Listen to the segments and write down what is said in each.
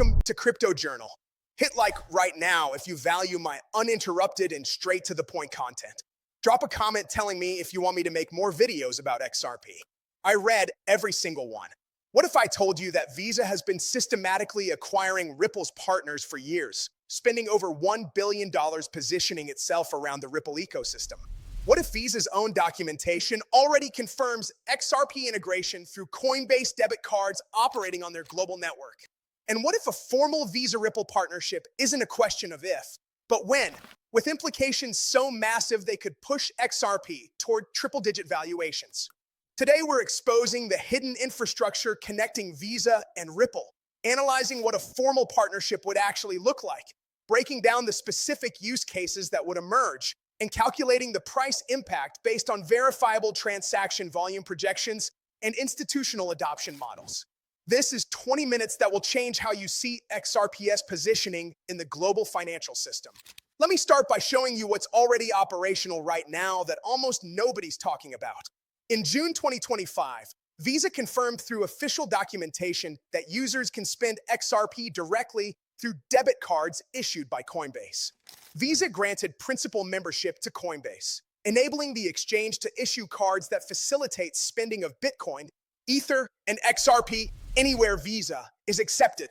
Welcome to Crypto Journal. Hit like right now if you value my uninterrupted and straight to the point content. Drop a comment telling me if you want me to make more videos about XRP. I read every single one. What if I told you that Visa has been systematically acquiring Ripple's partners for years, spending over $1 billion positioning itself around the Ripple ecosystem? What if Visa's own documentation already confirms XRP integration through Coinbase debit cards operating on their global network? And what if a formal Visa-Ripple partnership isn't a question of if, but when, with implications so massive they could push XRP toward triple-digit valuations? Today, we're exposing the hidden infrastructure connecting Visa and Ripple, analyzing what a formal partnership would actually look like, breaking down the specific use cases that would emerge, and calculating the price impact based on verifiable transaction volume projections and institutional adoption models. This is 20 minutes that will change how you see XRP's positioning in the global financial system. Let me start by showing you what's already operational right now that almost nobody's talking about. In June 2025, Visa confirmed through official documentation that users can spend XRP directly through debit cards issued by Coinbase. Visa granted principal membership to Coinbase, enabling the exchange to issue cards that facilitate spending of Bitcoin, Ether, and XRP anywhere Visa is accepted.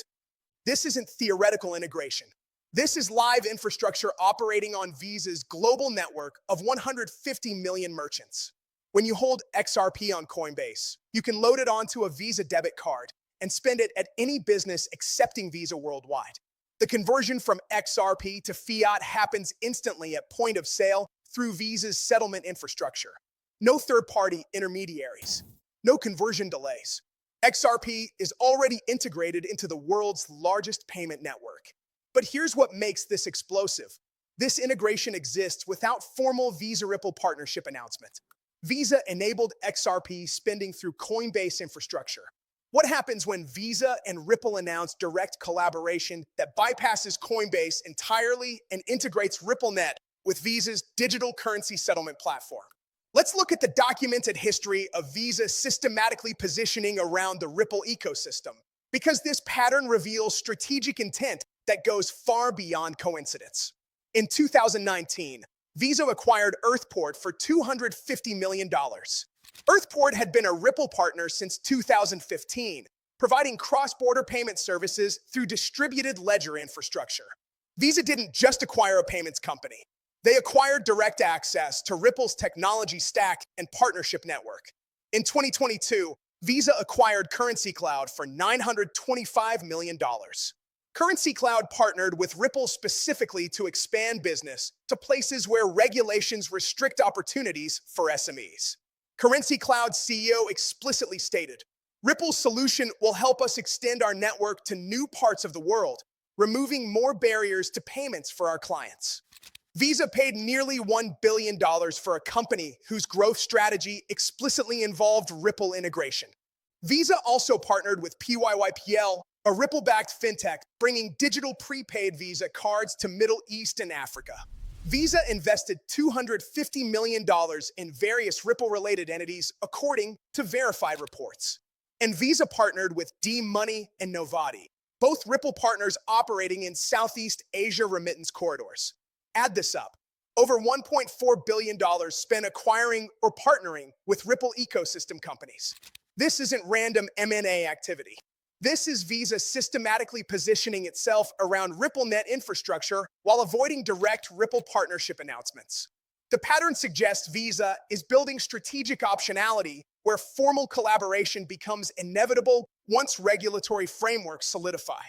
This isn't theoretical integration. This is live infrastructure operating on Visa's global network of 150 million merchants. When you hold XRP on Coinbase, you can load it onto a Visa debit card and spend it at any business accepting Visa worldwide. The conversion from XRP to fiat happens instantly at point of sale through Visa's settlement infrastructure. No third-party intermediaries, no conversion delays. XRP is already integrated into the world's largest payment network. But here's what makes this explosive. This integration exists without formal Visa-Ripple partnership announcement. Visa enabled XRP spending through Coinbase infrastructure. What happens when Visa and Ripple announce direct collaboration that bypasses Coinbase entirely and integrates RippleNet with Visa's digital currency settlement platform? Let's look at the documented history of Visa systematically positioning around the Ripple ecosystem, because this pattern reveals strategic intent that goes far beyond coincidence. In 2019, Visa acquired Earthport for $250 million. Earthport had been a Ripple partner since 2015, providing cross-border payment services through distributed ledger infrastructure. Visa didn't just acquire a payments company. They acquired direct access to Ripple's technology stack and partnership network. In 2022, Visa acquired Currency Cloud for $925 million. Currency Cloud partnered with Ripple specifically to expand business to places where regulations restrict opportunities for SMEs. Currency Cloud's CEO explicitly stated, "Ripple's solution will help us extend our network to new parts of the world, removing more barriers to payments for our clients." Visa paid nearly $1 billion for a company whose growth strategy explicitly involved Ripple integration. Visa also partnered with PYYPL, a Ripple-backed fintech, bringing digital prepaid Visa cards to Middle East and Africa. Visa invested $250 million in various Ripple-related entities, according to verified reports. And Visa partnered with D-Money and Novati, both Ripple partners operating in Southeast Asia remittance corridors. Add this up. Over $1.4 billion spent acquiring or partnering with Ripple ecosystem companies. This isn't random M&A activity. This is Visa systematically positioning itself around RippleNet infrastructure while avoiding direct Ripple partnership announcements. The pattern suggests Visa is building strategic optionality where formal collaboration becomes inevitable once regulatory frameworks solidify.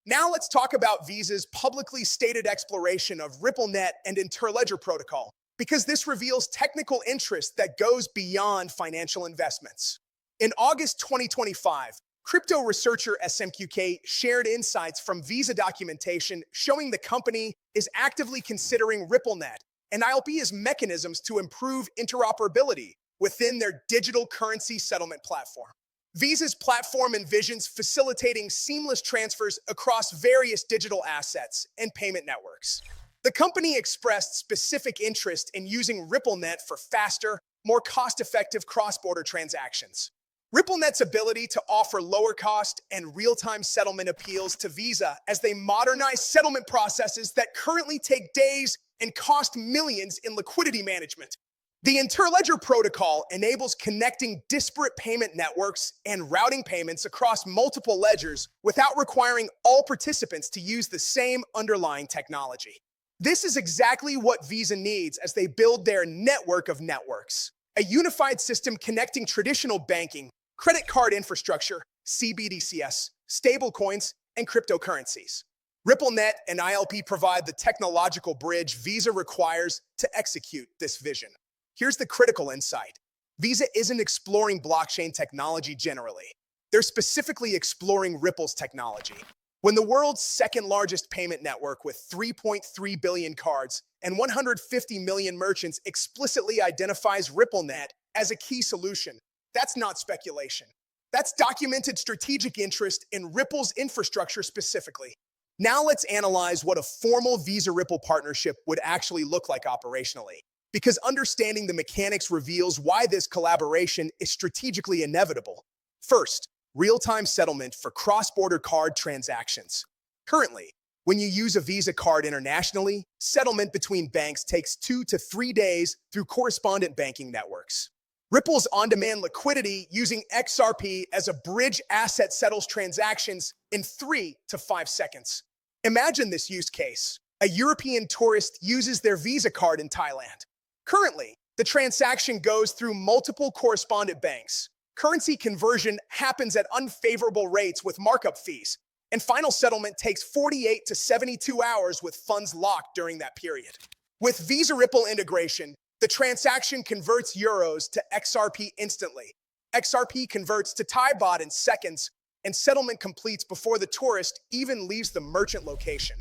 Now let's talk about Visa's publicly stated exploration of RippleNet and Interledger protocol, because this reveals technical interest that goes beyond financial investments. In August 2025, crypto researcher SMQK shared insights from Visa documentation showing the company is actively considering RippleNet and ILP as mechanisms to improve interoperability within their digital currency settlement platform. Visa's platform envisions facilitating seamless transfers across various digital assets and payment networks. The company expressed specific interest in using RippleNet for faster, more cost-effective cross-border transactions. RippleNet's ability to offer lower cost and real-time settlement appeals to Visa as they modernize settlement processes that currently take days and cost millions in liquidity management. The Interledger Protocol enables connecting disparate payment networks and routing payments across multiple ledgers without requiring all participants to use the same underlying technology. This is exactly what Visa needs as they build their network of networks, a unified system connecting traditional banking, credit card infrastructure, CBDCs, stablecoins, and cryptocurrencies. RippleNet and ILP provide the technological bridge Visa requires to execute this vision. Here's the critical insight. Visa isn't exploring blockchain technology generally. They're specifically exploring Ripple's technology. When the world's second largest payment network with 3.3 billion cards and 150 million merchants explicitly identifies RippleNet as a key solution, that's not speculation. That's documented strategic interest in Ripple's infrastructure specifically. Now let's analyze what a formal Visa-Ripple partnership would actually look like operationally, because understanding the mechanics reveals why this collaboration is strategically inevitable. First, real-time settlement for cross-border card transactions. Currently, when you use a Visa card internationally, settlement between banks takes 2 to 3 days through correspondent banking networks. Ripple's on-demand liquidity using XRP as a bridge asset settles transactions in 3 to 5 seconds. Imagine this use case. A European tourist uses their Visa card in Thailand. Currently, the transaction goes through multiple correspondent banks. Currency conversion happens at unfavorable rates with markup fees, and final settlement takes 48 to 72 hours with funds locked during that period. With Visa Ripple integration, the transaction converts euros to XRP instantly. XRP converts to Thai baht in seconds, and settlement completes before the tourist even leaves the merchant location.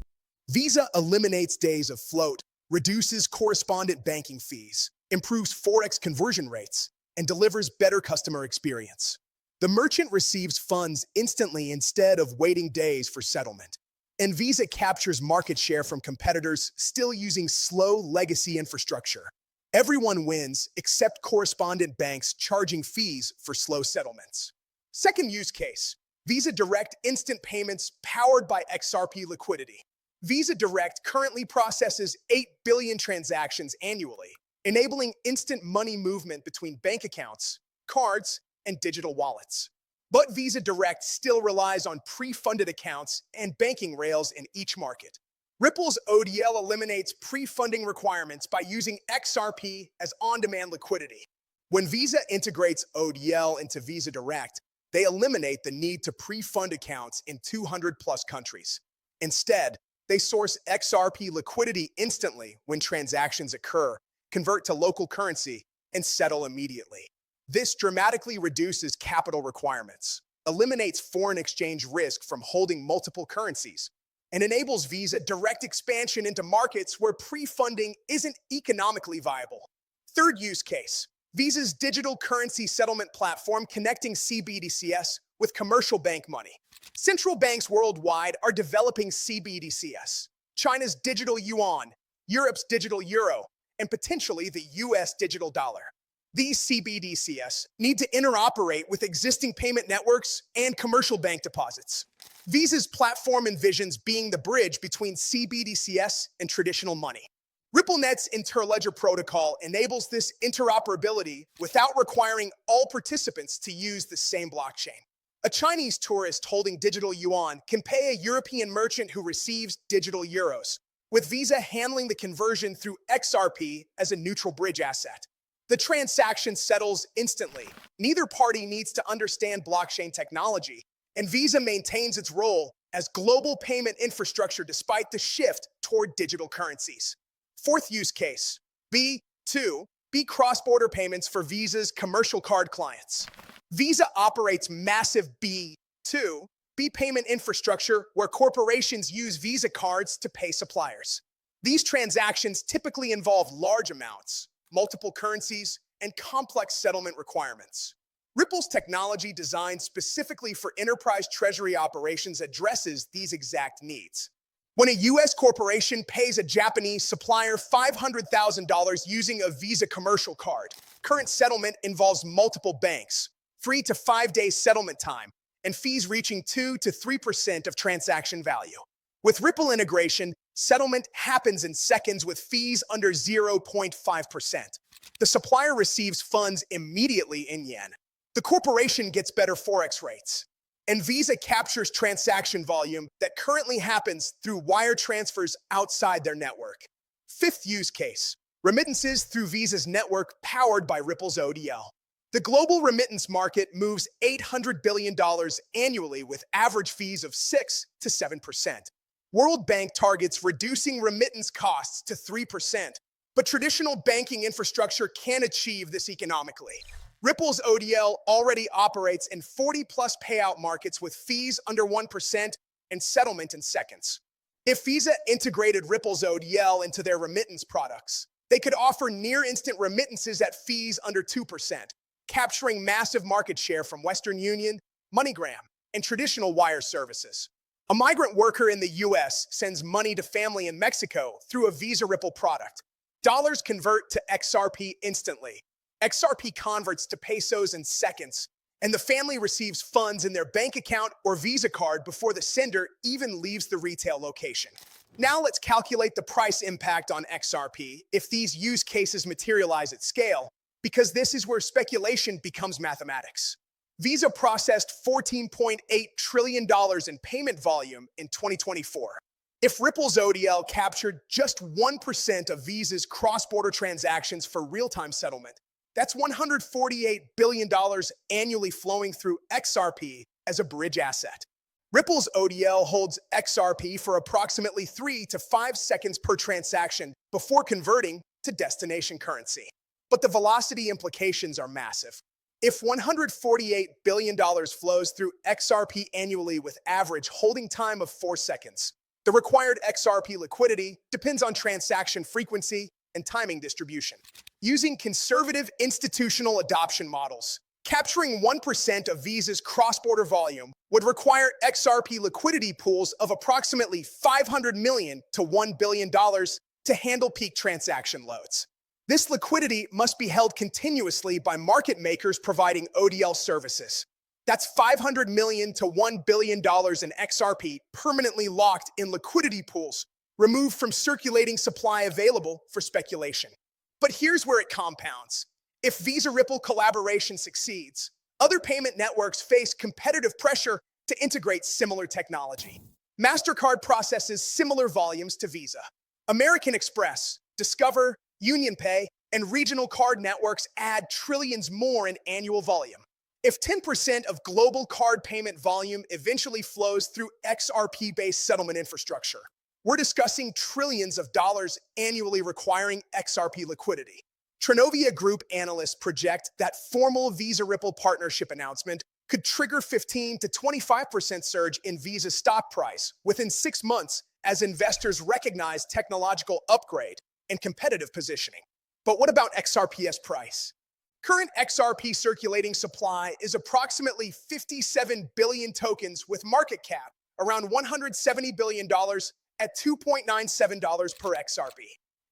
Visa eliminates days of float, reduces correspondent banking fees, improves Forex conversion rates, and delivers better customer experience. The merchant receives funds instantly instead of waiting days for settlement. And Visa captures market share from competitors still using slow legacy infrastructure. Everyone wins except correspondent banks charging fees for slow settlements. Second use case, Visa Direct instant payments powered by XRP liquidity. Visa Direct currently processes 8 billion transactions annually, enabling instant money movement between bank accounts, cards, and digital wallets. But Visa Direct still relies on pre-funded accounts and banking rails in each market. Ripple's ODL eliminates pre-funding requirements by using XRP as on-demand liquidity. When Visa integrates ODL into Visa Direct, they eliminate the need to pre-fund accounts in 200-plus countries. Instead, they source XRP liquidity instantly when transactions occur, convert to local currency, and settle immediately. This dramatically reduces capital requirements, eliminates foreign exchange risk from holding multiple currencies, and enables Visa direct expansion into markets where pre-funding isn't economically viable. Third use case, Visa's digital currency settlement platform connecting CBDCs with commercial bank money. Central banks worldwide are developing CBDCs, China's digital yuan, Europe's digital euro, and potentially the US digital dollar. These CBDCs need to interoperate with existing payment networks and commercial bank deposits. Visa's platform envisions being the bridge between CBDCs and traditional money. RippleNet's Interledger Protocol enables this interoperability without requiring all participants to use the same blockchain. A Chinese tourist holding digital yuan can pay a European merchant who receives digital euros, with Visa handling the conversion through XRP as a neutral bridge asset. The transaction settles instantly. Neither party needs to understand blockchain technology, and Visa maintains its role as global payment infrastructure despite the shift toward digital currencies. Fourth use case, B2, cross-border payments for Visa's commercial card clients. Visa operates massive B2, payment infrastructure where corporations use Visa cards to pay suppliers. These transactions typically involve large amounts, multiple currencies, and complex settlement requirements. Ripple's technology designed specifically for enterprise treasury operations addresses these exact needs. When a US corporation pays a Japanese supplier $500,000 using a Visa commercial card, current settlement involves multiple banks, 3 to 5 days settlement time, and fees reaching 2 to 3% of transaction value. With Ripple integration, settlement happens in seconds with fees under 0.5%. The supplier receives funds immediately in yen. The corporation gets better forex rates. And Visa captures transaction volume that currently happens through wire transfers outside their network. Fifth use case: remittances through Visa's network powered by Ripple's ODL. The global remittance market moves $800 billion annually with average fees of 6 to 7%. World Bank targets reducing remittance costs to 3%, but traditional banking infrastructure can't achieve this economically. Ripple's ODL already operates in 40-plus payout markets with fees under 1% and settlement in seconds. If Visa integrated Ripple's ODL into their remittance products, they could offer near-instant remittances at fees under 2%, capturing massive market share from Western Union, MoneyGram, and traditional wire services. A migrant worker in the US sends money to family in Mexico through a Visa Ripple product. Dollars convert to XRP instantly. XRP converts to pesos in seconds, and the family receives funds in their bank account or Visa card before the sender even leaves the retail location. Now let's calculate the price impact on XRP if these use cases materialize at scale, because this is where speculation becomes mathematics. Visa processed $14.8 trillion in payment volume in 2024. If Ripple's ODL captured just 1% of Visa's cross-border transactions for real-time settlement, that's $148 billion annually flowing through XRP as a bridge asset. Ripple's ODL holds XRP for approximately 3 to 5 seconds per transaction before converting to destination currency. But the velocity implications are massive. If $148 billion flows through XRP annually with average holding time of 4 seconds, the required XRP liquidity depends on transaction frequency and timing distribution. Using conservative institutional adoption models, capturing 1% of Visa's cross-border volume would require XRP liquidity pools of approximately $500 million to $1 billion to handle peak transaction loads. This liquidity must be held continuously by market makers providing ODL services. That's $500 million to $1 billion in XRP permanently locked in liquidity pools, removed from circulating supply available for speculation. But here's where it compounds. If Visa Ripple collaboration succeeds, other payment networks face competitive pressure to integrate similar technology. MasterCard processes similar volumes to Visa. American Express, Discover, UnionPay, and regional card networks add trillions more in annual volume. If 10% of global card payment volume eventually flows through XRP-based settlement infrastructure, we're discussing trillions of dollars annually requiring XRP liquidity. Trinovia Group analysts project that formal Visa Ripple partnership announcement could trigger 15 to 25% surge in Visa's stock price within 6 months as investors recognize technological upgrade and competitive positioning. But what about XRP's price? Current XRP circulating supply is approximately 57 billion tokens with market cap around $170 billion at $2.97 per XRP.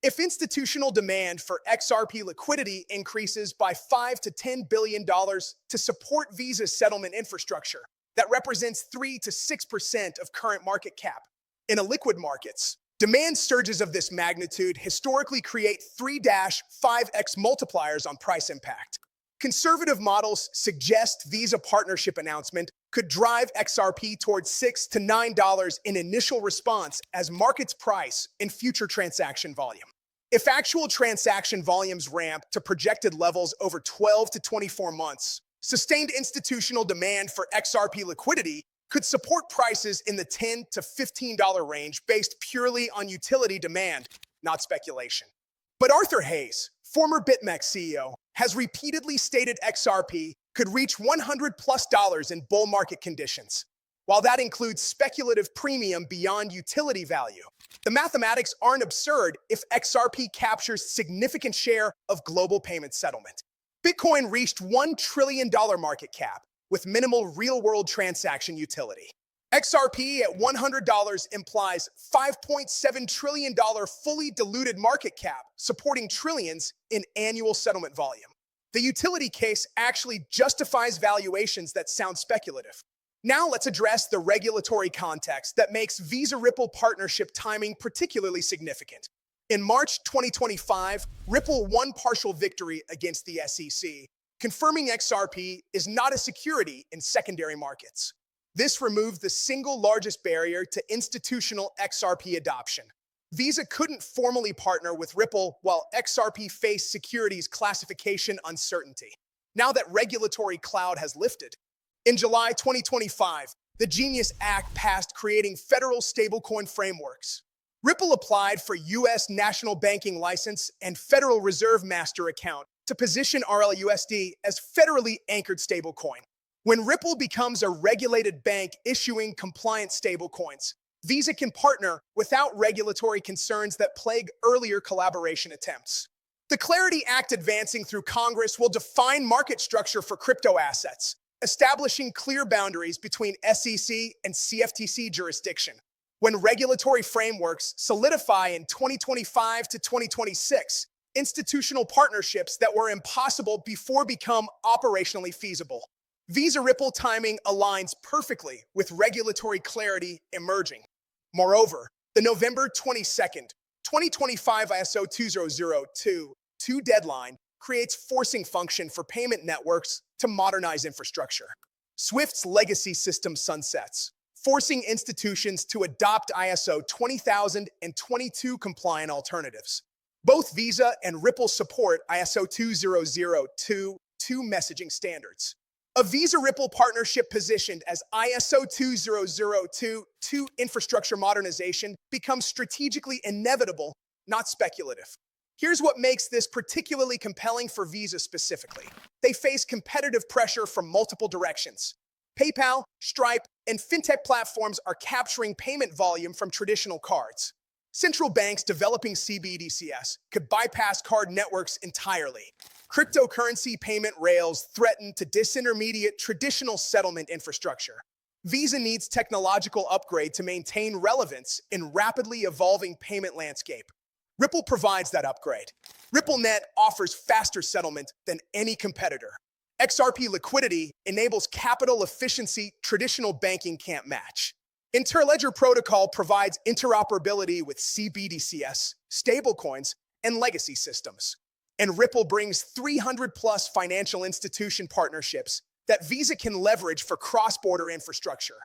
If institutional demand for XRP liquidity increases by $5 to $10 billion to support Visa's settlement infrastructure, that represents 3 to 6% of current market cap. In illiquid markets, demand surges of this magnitude historically create 3-5x multipliers on price impact. Conservative models suggest Visa partnership announcement could drive XRP towards $6 to $9 in initial response as markets price in future transaction volume. If actual transaction volumes ramp to projected levels over 12 to 24 months, sustained institutional demand for XRP liquidity could support prices in the $10 to $15 range based purely on utility demand, not speculation. But Arthur Hayes, former BitMEX CEO, has repeatedly stated XRP could reach $100+ in bull market conditions. While that includes speculative premium beyond utility value, the mathematics aren't absurd if XRP captures significant share of global payment settlement. Bitcoin reached $1 trillion market cap with minimal real-world transaction utility. XRP at $100 implies $5.7 trillion fully diluted market cap, supporting trillions in annual settlement volume. The utility case actually justifies valuations that sound speculative. Now let's address the regulatory context that makes Visa-Ripple partnership timing particularly significant. In March 2025, Ripple won partial victory against the SEC, confirming XRP is not a security in secondary markets. This removed the single largest barrier to institutional XRP adoption. Visa couldn't formally partner with Ripple while XRP faced securities classification uncertainty. Now that regulatory cloud has lifted, in July 2025, the Genius Act passed creating federal stablecoin frameworks. Ripple applied for U.S. national banking license and Federal Reserve master account to position RLUSD as federally anchored stablecoin. When Ripple becomes a regulated bank issuing compliant stablecoins, Visa can partner without regulatory concerns that plague earlier collaboration attempts. The Clarity Act advancing through Congress will define market structure for crypto assets, establishing clear boundaries between SEC and CFTC jurisdiction. When regulatory frameworks solidify in 2025 to 2026, institutional partnerships that were impossible before become operationally feasible. Visa-Ripple timing aligns perfectly with regulatory clarity emerging. Moreover, the November 22nd, 2025 ISO 2002 deadline creates forcing function for payment networks to modernize infrastructure. SWIFT's legacy system sunsets, forcing institutions to adopt ISO 20022 compliant alternatives. Both Visa and Ripple support ISO 2002 messaging standards. A Visa-Ripple partnership positioned as ISO 2002 infrastructure modernization becomes strategically inevitable, not speculative. Here's what makes this particularly compelling for Visa specifically. They face competitive pressure from multiple directions. PayPal, Stripe, and fintech platforms are capturing payment volume from traditional cards. Central banks developing CBDCs could bypass card networks entirely. Cryptocurrency payment rails threaten to disintermediate traditional settlement infrastructure. Visa needs technological upgrade to maintain relevance in rapidly evolving payment landscape. Ripple provides that upgrade. RippleNet offers faster settlement than any competitor. XRP liquidity enables capital efficiency traditional banking can't match. Interledger Protocol provides interoperability with CBDCs, stablecoins, and legacy systems. And Ripple brings 300+ financial institution partnerships that Visa can leverage for cross-border infrastructure.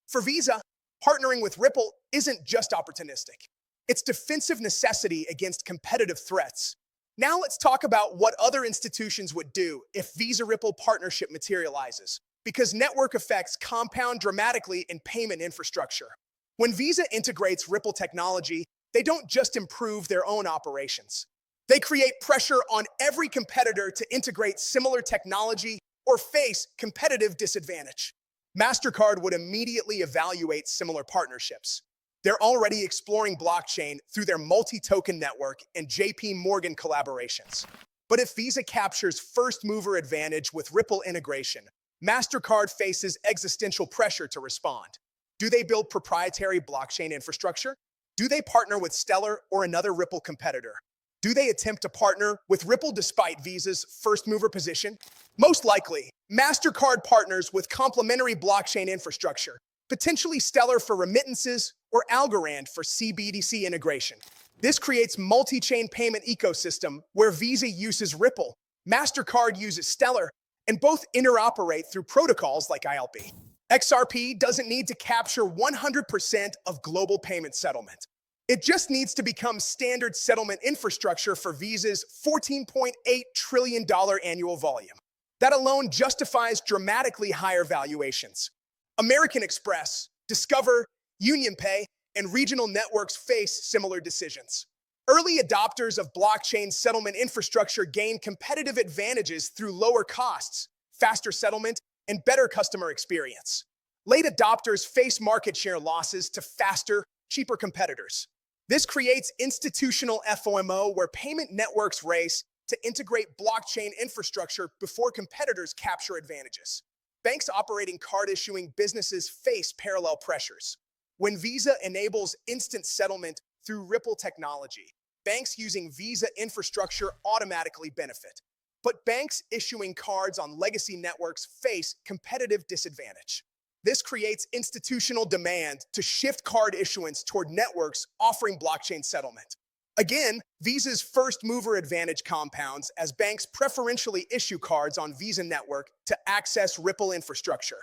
For Visa, partnering with Ripple isn't just opportunistic. It's defensive necessity against competitive threats. Now let's talk about what other institutions would do if Visa-Ripple partnership materializes, because network effects compound dramatically in payment infrastructure. When Visa integrates Ripple technology, they don't just improve their own operations. They create pressure on every competitor to integrate similar technology or face competitive disadvantage. MasterCard would immediately evaluate similar partnerships. They're already exploring blockchain through their multi-token network and JP Morgan collaborations. But if Visa captures first-mover advantage with Ripple integration, MasterCard faces existential pressure to respond. Do they build proprietary blockchain infrastructure? Do they partner with Stellar or another Ripple competitor? Do they attempt to partner with Ripple despite Visa's first-mover position? Most likely, MasterCard partners with complementary blockchain infrastructure, potentially Stellar for remittances or Algorand for CBDC integration. This creates multi-chain payment ecosystem where Visa uses Ripple, MasterCard uses Stellar, and both interoperate through protocols like ILP. XRP doesn't need to capture 100% of global payment settlement. It just needs to become standard settlement infrastructure for Visa's $14.8 trillion annual volume. That alone justifies dramatically higher valuations. American Express, Discover, UnionPay, and regional networks face similar decisions. Early adopters of blockchain settlement infrastructure gain competitive advantages through lower costs, faster settlement, and better customer experience. Late adopters face market share losses to faster, cheaper competitors. This creates institutional FOMO where payment networks race to integrate blockchain infrastructure before competitors capture advantages. Banks operating card-issuing businesses face parallel pressures. When Visa enables instant settlement through Ripple technology, banks using Visa infrastructure automatically benefit. but banks issuing cards on legacy networks face competitive disadvantage. This creates institutional demand to shift card issuance toward networks offering blockchain settlement. Again, Visa's first mover advantage compounds as banks preferentially issue cards on Visa network to access Ripple infrastructure.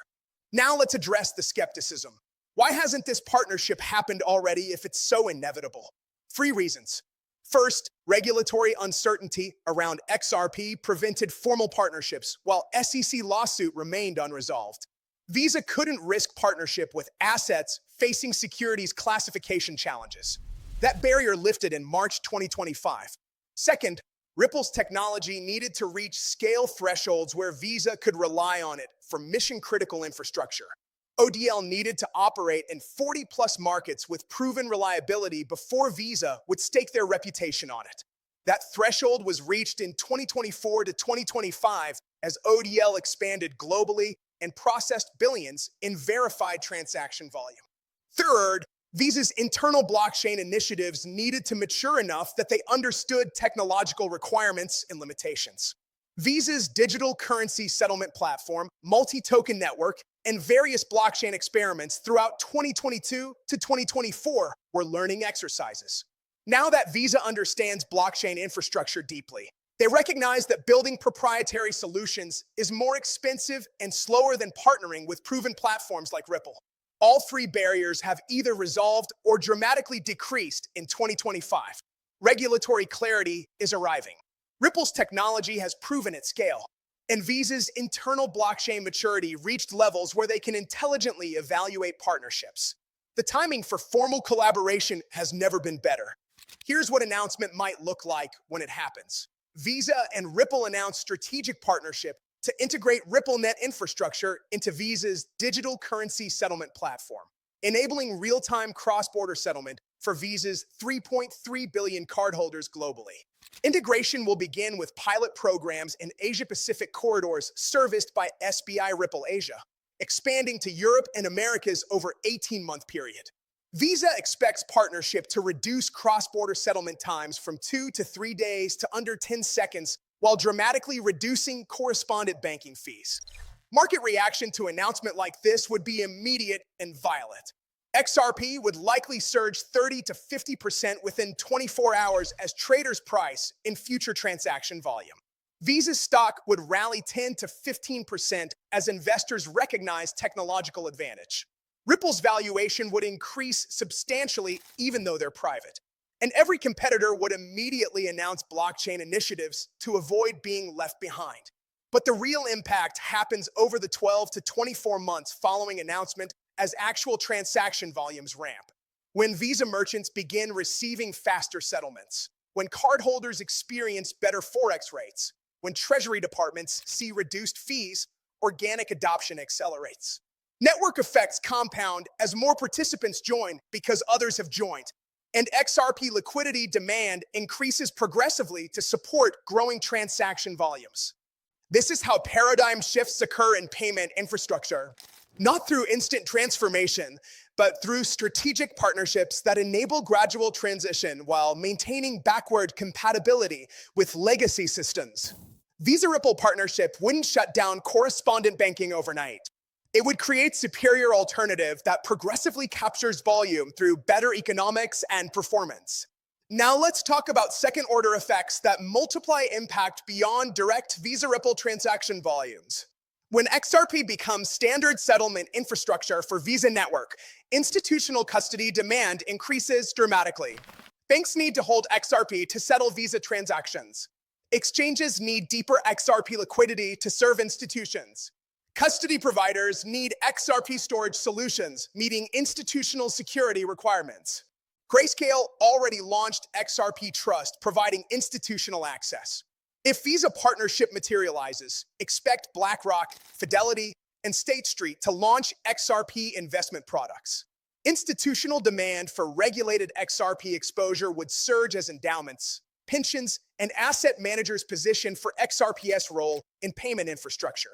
Now let's address the skepticism. Why hasn't this partnership happened already if it's so inevitable? 3 reasons. First, regulatory uncertainty around XRP prevented formal partnerships, while SEC lawsuit remained unresolved. Visa couldn't risk partnership with assets facing securities classification challenges. That barrier lifted in March 2025. Second, Ripple's technology needed to reach scale thresholds where Visa could rely on it for mission-critical infrastructure. ODL needed to operate in 40-plus markets with proven reliability before Visa would stake their reputation on it. That threshold was reached in 2024 to 2025 as ODL expanded globally and processed billions in verified transaction volume. Third, Visa's internal blockchain initiatives needed to mature enough that they understood technological requirements and limitations. Visa's digital currency settlement platform, multi-token network, and various blockchain experiments throughout 2022 to 2024 were learning exercises. Now that Visa understands blockchain infrastructure deeply, they recognize that building proprietary solutions is more expensive and slower than partnering with proven platforms like Ripple. All 3 barriers have either resolved or dramatically decreased in 2025. Regulatory clarity is arriving. Ripple's technology has proven its scale, and Visa's internal blockchain maturity reached levels where they can intelligently evaluate partnerships. The timing for formal collaboration has never been better. Here's what announcement might look like when it happens. Visa and Ripple announced strategic partnership to integrate RippleNet infrastructure into Visa's digital currency settlement platform, enabling real-time cross-border settlement for Visa's 3.3 billion cardholders globally. Integration will begin with pilot programs in Asia-Pacific corridors serviced by SBI Ripple Asia, expanding to Europe and Americas over an 18-month period. Visa expects partnership to reduce cross-border settlement times from 2 to 3 days to under 10 seconds, while dramatically reducing correspondent banking fees. Market reaction to an announcement like this would be immediate and violent. XRP would likely surge 30 to 50% within 24 hours as traders price in future transaction volume. Visa's stock would rally 10 to 15% as investors recognize technological advantage. Ripple's valuation would increase substantially even though they're private. And every competitor would immediately announce blockchain initiatives to avoid being left behind. But the real impact happens over the 12 to 24 months following announcement as actual transaction volumes ramp. When Visa merchants begin receiving faster settlements, when cardholders experience better Forex rates, when treasury departments see reduced fees, organic adoption accelerates. Network effects compound as more participants join because others have joined, and XRP liquidity demand increases progressively to support growing transaction volumes. This is how paradigm shifts occur in payment infrastructure, not through instant transformation, but through strategic partnerships that enable gradual transition while maintaining backward compatibility with legacy systems. Visa-Ripple partnership wouldn't shut down correspondent banking overnight. It would create superior alternative that progressively captures volume through better economics and performance. Now let's talk about second-order effects that multiply impact beyond direct Visa-Ripple transaction volumes. When XRP becomes standard settlement infrastructure for Visa network, institutional custody demand increases dramatically. Banks need to hold XRP to settle Visa transactions. Exchanges need deeper XRP liquidity to serve institutions. Custody providers need XRP storage solutions, meeting institutional security requirements. Grayscale already launched XRP Trust, providing institutional access. If Visa partnership materializes, expect BlackRock, Fidelity, and State Street to launch XRP investment products. Institutional demand for regulated XRP exposure would surge as endowments, pensions, and asset managers position for XRP's role in payment infrastructure.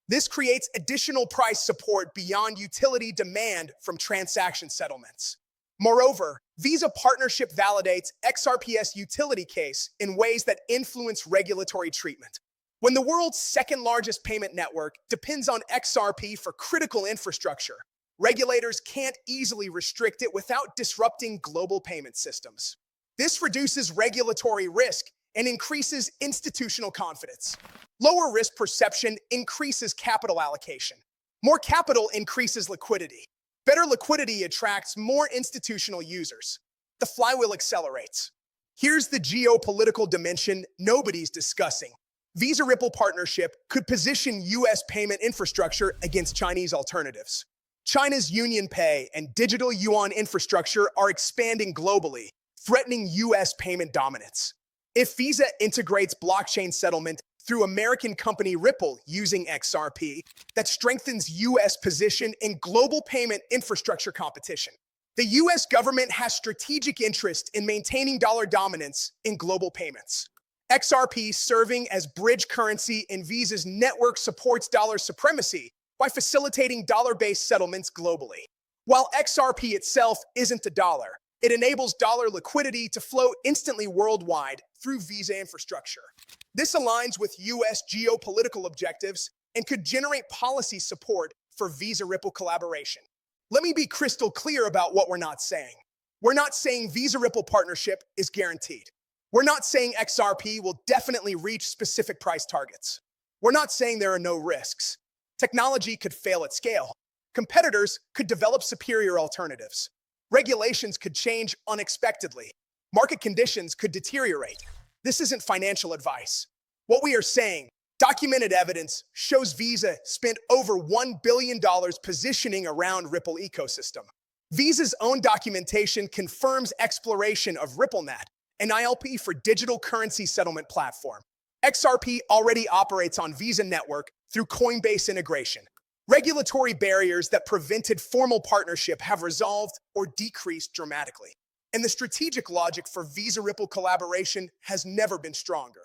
This creates additional price support beyond utility demand from transaction settlements. Moreover, Visa partnership validates XRP's utility case in ways that influence regulatory treatment. When the world's second largest payment network depends on XRP for critical infrastructure, regulators can't easily restrict it without disrupting global payment systems. This reduces regulatory risk and increases institutional confidence. Lower risk perception increases capital allocation. More capital increases liquidity. Better liquidity attracts more institutional users. The flywheel accelerates. Here's the geopolitical dimension nobody's discussing. Visa-Ripple partnership could position U.S. payment infrastructure against Chinese alternatives. China's UnionPay and digital yuan infrastructure are expanding globally, threatening U.S. payment dominance. If Visa integrates blockchain settlement through American company Ripple using XRP, that strengthens U.S. position in global payment infrastructure competition. The U.S. government has strategic interest in maintaining dollar dominance in global payments. XRP serving as bridge currency in Visa's network supports dollar supremacy by facilitating dollar-based settlements globally. While XRP itself isn't a dollar, it enables dollar liquidity to flow instantly worldwide through Visa infrastructure. This aligns with U.S. geopolitical objectives and could generate policy support for Visa-Ripple collaboration. Let me be crystal clear about what we're not saying. We're not saying Visa-Ripple partnership is guaranteed. We're not saying XRP will definitely reach specific price targets. We're not saying there are no risks. Technology could fail at scale. Competitors could develop superior alternatives. Regulations could change unexpectedly. Market conditions could deteriorate. This isn't financial advice. What we are saying, documented evidence shows Visa spent over $1 billion positioning around Ripple ecosystem. Visa's own documentation confirms exploration of RippleNet, an ILP for digital currency settlement platform. XRP already operates on Visa network through Coinbase integration. Regulatory barriers that prevented formal partnership have resolved or decreased dramatically. And the strategic logic for Visa-Ripple collaboration has never been stronger.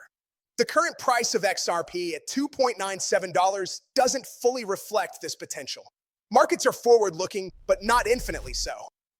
The current price of XRP at $2.97 doesn't fully reflect this potential. Markets are forward-looking, but not infinitely so.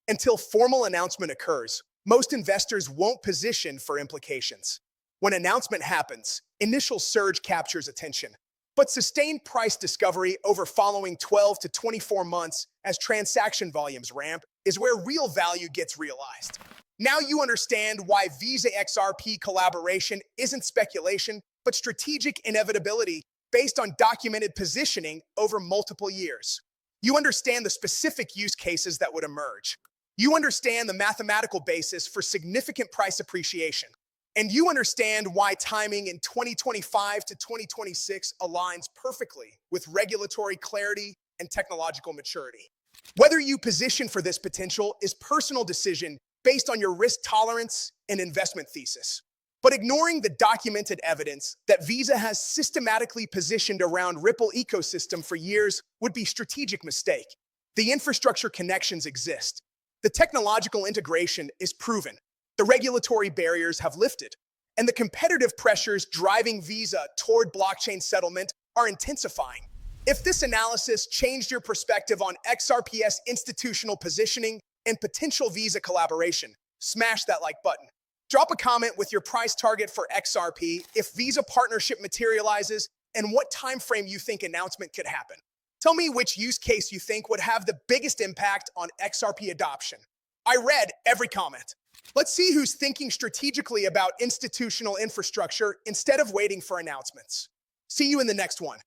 Until formal announcement occurs, most investors won't position for implications. When announcement happens, initial surge captures attention. But sustained price discovery over following 12 to 24 months as transaction volumes ramp is where real value gets realized. Now you understand why Visa XRP collaboration isn't speculation, but strategic inevitability based on documented positioning over multiple years. You understand the specific use cases that would emerge. You understand the mathematical basis for significant price appreciation. And you understand why timing in 2025 to 2026 aligns perfectly with regulatory clarity and technological maturity. Whether you position for this potential is personal decision based on your risk tolerance and investment thesis. But ignoring the documented evidence that Visa has systematically positioned around Ripple ecosystem for years would be a strategic mistake. The infrastructure connections exist. The technological integration is proven. The regulatory barriers have lifted, and the competitive pressures driving Visa toward blockchain settlement are intensifying. If this analysis changed your perspective on XRP's institutional positioning and potential Visa collaboration, smash that like button. Drop a comment with your price target for XRP if Visa partnership materializes and what time frame you think announcement could happen. Tell me which use case you think would have the biggest impact on XRP adoption. I read every comment. Let's see who's thinking strategically about institutional infrastructure instead of waiting for announcements. See you in the next one.